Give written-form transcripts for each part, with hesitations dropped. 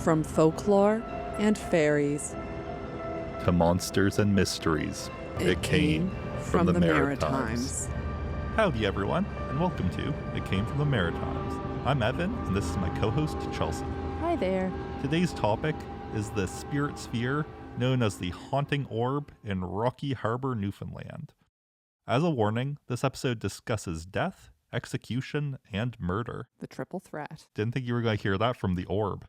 From folklore and fairies to monsters and mysteries, it came from the Maritimes. Howdy everyone, and welcome to It Came From The Maritimes. I'm Evan, and this is my co-host Chelsea. Hi there. Today's topic is the spirit sphere known as the Haunting Orb in Rocky Harbour, Newfoundland. As a warning, this episode discusses death, execution, and murder. The triple threat. Didn't think you were going to hear that from the orb.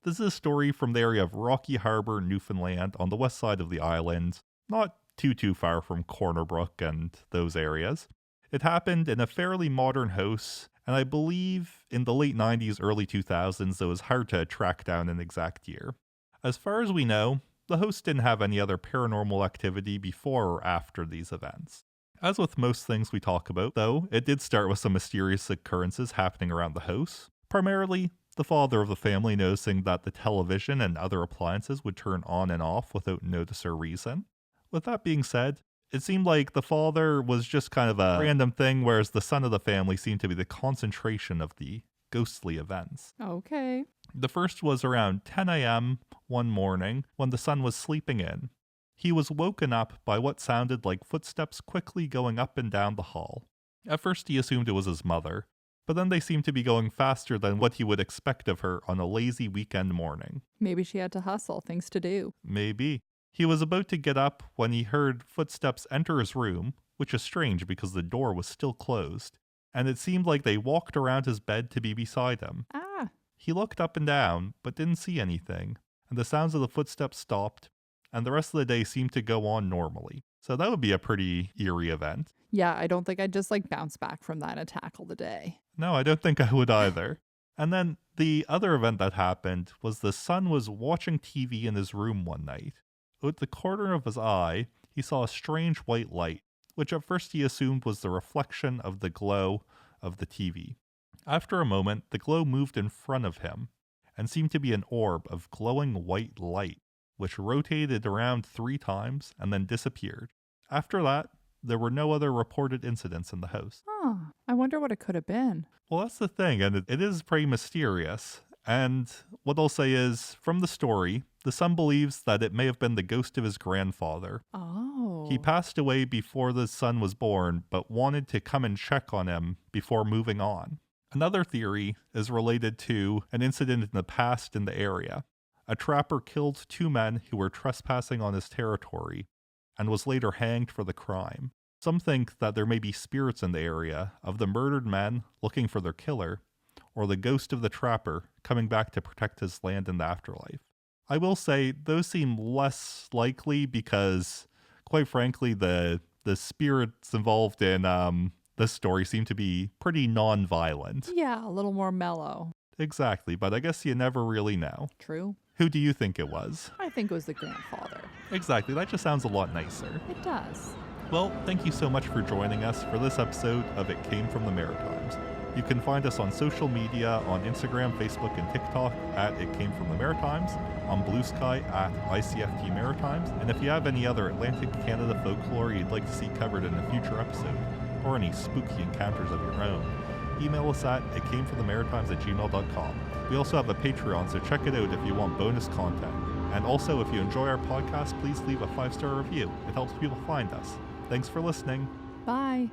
This is a story from the area of Rocky Harbour, Newfoundland, on the west side of the island, not too far from Corner Brook and those areas. It happened in a fairly modern house, and I believe in the late 90s, early 2000s, so it was hard to track down an exact year. As far as we know, the host didn't have any other paranormal activity before or after these events. As with most things we talk about, though, it did start with some mysterious occurrences happening around the house. Primarily, the father of the family noticing that the television and other appliances would turn on and off without notice or reason. With that being said, it seemed like the father was just kind of a random thing, whereas the son of the family seemed to be the concentration of the ghostly events. Okay. The first was around 10 a.m. one morning when the son was sleeping in. He was woken up by what sounded like footsteps quickly going up and down the hall. At first he assumed it was his mother, but then they seemed to be going faster than what he would expect of her on a lazy weekend morning. Maybe she had to hustle, things to do. Maybe. He was about to get up when he heard footsteps enter his room, which is strange because the door was still closed, and it seemed like they walked around his bed to be beside him. Ah. He looked up and down, but didn't see anything, and the sounds of the footsteps stopped, and the rest of the day seemed to go on normally. So that would be a pretty eerie event. Yeah, I don't think I'd just bounce back from that and tackle the day. No, I don't think I would either. And then the other event that happened was the son was watching TV in his room one night. Out the corner of his eye, he saw a strange white light, which at first he assumed was the reflection of the glow of the TV. After a moment, the glow moved in front of him and seemed to be an orb of glowing white light, which rotated around 3 times and then disappeared. After that, there were no other reported incidents in the house. Oh, I wonder what it could have been. Well, that's the thing, and it is pretty mysterious. And what I'll say is, from the story, the son believes that it may have been the ghost of his grandfather. Oh. He passed away before the son was born, but wanted to come and check on him before moving on. Another theory is related to an incident in the past in the area. A trapper killed 2 men who were trespassing on his territory and was later hanged for the crime. Some think that there may be spirits in the area of the murdered men looking for their killer, or the ghost of the trapper coming back to protect his land in the afterlife. I will say those seem less likely because, quite frankly, the spirits involved in this story seem to be pretty non-violent. Yeah, a little more mellow. Exactly, but I guess you never really know. True. Who do you think it was? I think it was the grandfather. Exactly, that just sounds a lot nicer. It does. Well, thank you so much for joining us for this episode of It Came From The Maritimes. You can find us on social media on Instagram, Facebook, and TikTok at It Came From The Maritimes, on Blue Sky at ICFT Maritimes, and if you have any other Atlantic Canada folklore you'd like to see covered in a future episode, or any spooky encounters of your own, email us at itcameforthemaritimes@gmail.com. We also have a Patreon, so check it out if you want bonus content. And also, if you enjoy our podcast, please leave a 5-star review. It helps people find us. Thanks for listening. Bye.